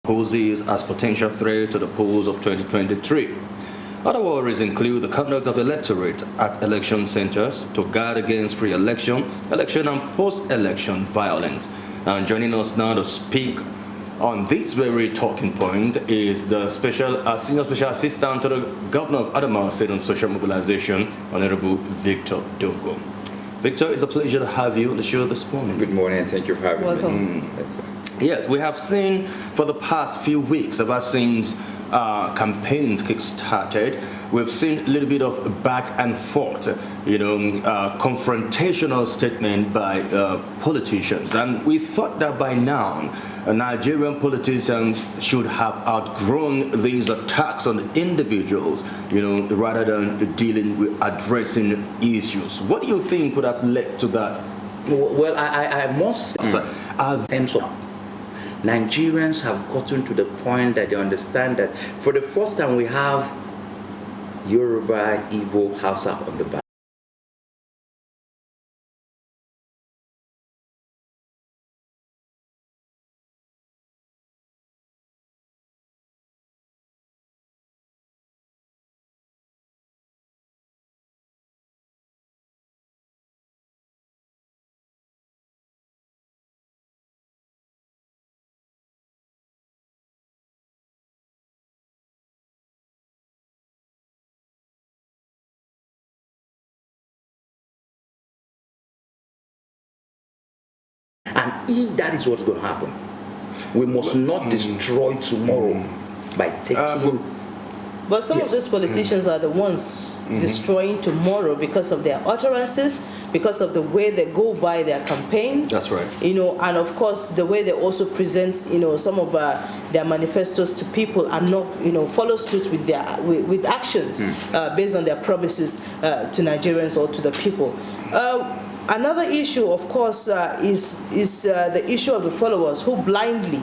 poses as potential threat to the polls of 2023. Other worries include the conduct of electorate at election centers to guard against pre-election, election and post-election violence. And joining us now to speak on this very talking point is the Senior Special Assistant to the Governor of Adamawa State on Social Mobilization, Honorable Victor Dogo. Victor, it's a pleasure to have you on the show this morning. Good morning, thank you for having me. Yes, we have seen for the past few weeks, ever since campaigns kick-started, we've seen a little bit of back and forth, confrontational statement by politicians. And we thought that by now, Nigerian politicians should have outgrown these attacks on individuals, rather than dealing with addressing issues. What do you think would have led to that? Well, I must say, Nigerians have gotten to the point that they understand that for the first time we have Yoruba, Igbo, Hausa on the back. And if that is what's going to happen, we must not destroy tomorrow by taking... But some of these politicians are the ones destroying tomorrow because of their utterances, because of the way they go by their campaigns. That's right. And of course the way they also present, some of their manifestos to people and not, follow suit with their with actions based on their promises to Nigerians or to the people. Another issue, of course, is the issue of the followers who blindly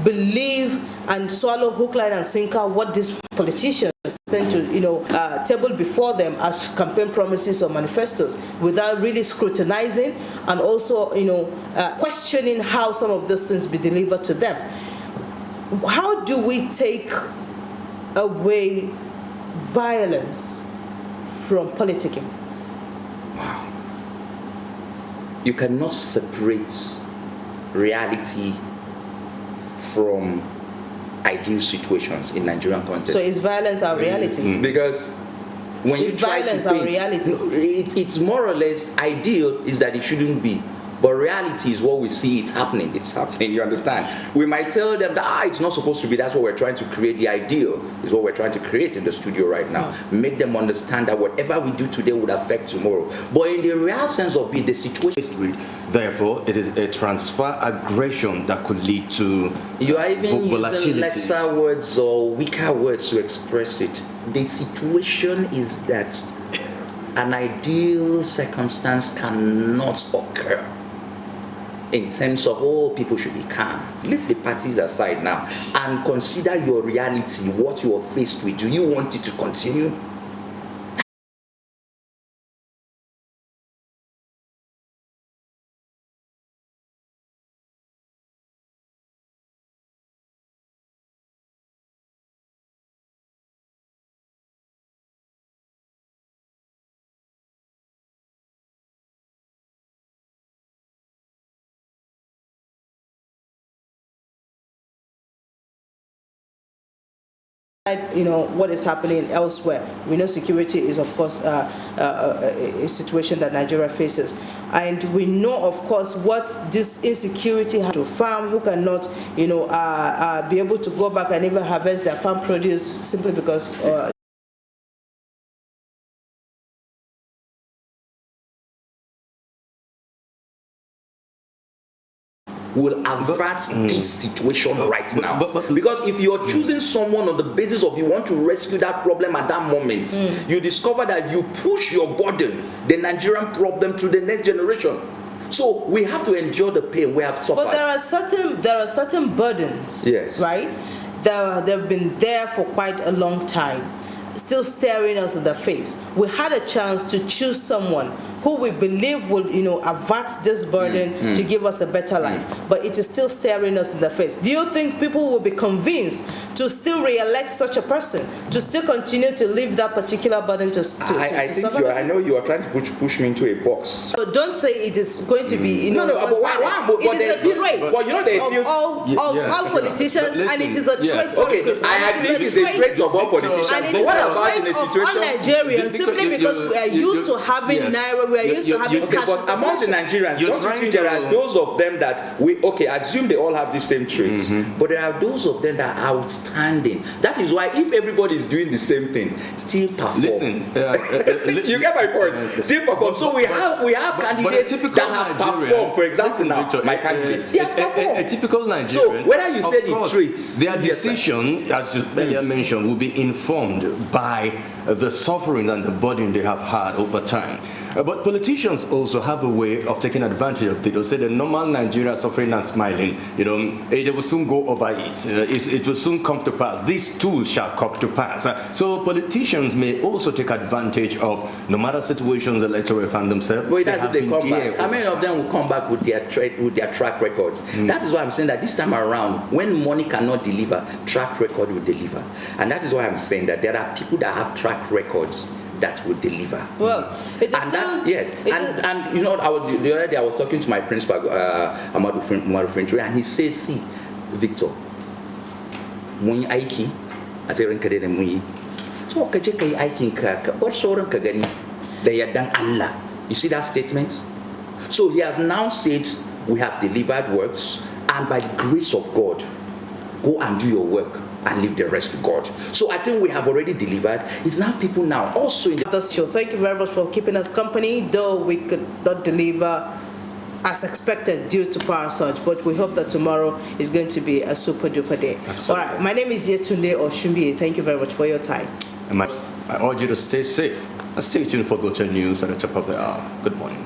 believe and swallow hook, line, and sinker what these politicians tend to, table before them as campaign promises or manifestos, without really scrutinizing and also, questioning how some of these things be delivered to them. How do we take away violence from politicking? Wow. You cannot separate reality from ideal situations in Nigerian context. So is violence our reality? Because when you try to paint, our reality? It's more or less ideal is that it shouldn't be. But reality is what we see, it's happening, you understand? We might tell them that it's not supposed to be, that's what we're trying to create. The ideal is what we're trying to create in the studio right now. Make them understand that whatever we do today would affect tomorrow. But in the real sense of it, the situation... Therefore, it is a transfer aggression that could lead to you are even volatility. Using lesser words or weaker words to express it. The situation is that an ideal circumstance cannot occur. In sense of, people should be calm. Leave the parties aside now and consider your reality, what you are faced with. Do you want it to continue? What is happening elsewhere. We know security is, of course, a situation that Nigeria faces, and we know, of course, what this insecurity has to farm who cannot, be able to go back and even harvest their farm produce simply because. Will avert this situation right now. Because if you're choosing someone on the basis of you want to rescue that problem at that moment, you discover that you push your burden, the Nigerian problem, to the next generation. So we have to endure the pain we have suffered. But there are certain burdens, yes, right? They've been there for quite a long time, still staring us in the face. We had a chance to choose someone who we believe will, avert this burden to give us a better life. But it is still staring us in the face. Do you think people will be convinced to still re-elect such a person, to still continue to leave that particular burden to I know you are trying to push me into a box. So don't say it is going to be, but it is a trait of all politicians, and it is a trait. I agree it's a trait of all politicians. And it is a trait of all Nigerians, simply because we are used to having naira, we are used to having cash. But among the Nigerians, don't you think there are those of them that assume they all have the same traits, but there are those of them that are outstanding. That is why if everybody is doing the same thing, still perform. Listen, you get my point. Still perform. So we have candidates that have performed. For example, now my candidate, he has performed. A typical Nigerian. So whether you say the traits, their decision, as you earlier mentioned, will be informed by the suffering and the burden they have had over time. But politicians also have a way of taking advantage of it. They'll say the normal Nigeria suffering and smiling, they will soon go over it. It will soon come to pass. This too shall come to pass. So politicians may also take advantage of, no matter situations the electorate find themselves. Well, that's if they come back. How many of them will come back with their track records? That is why I'm saying that this time around, when money cannot deliver, track record will deliver. And that is why I'm saying that there are people that have track records that will deliver. Well, it is the other day I was talking to my principal, Amadou French, and he says, see, Victor, when aiki, as a renkade de mui, so kaje kai aikin ka, what sauran ka gani da yardan Allah. You see that statement? So he has now said, we have delivered works, and by the grace of God, go and do your work and leave the rest to God. So I think we have already delivered. It's now people now also in the show. Thank you very much for keeping us company, though we could not deliver as expected due to power surge, but we hope that tomorrow is going to be a super duper day. Absolutely. All right, my name is Yetunde Oshumbi. Thank you very much for your time. I urge you to stay safe and stay tuned for Gotel News at the top of the hour. Good morning.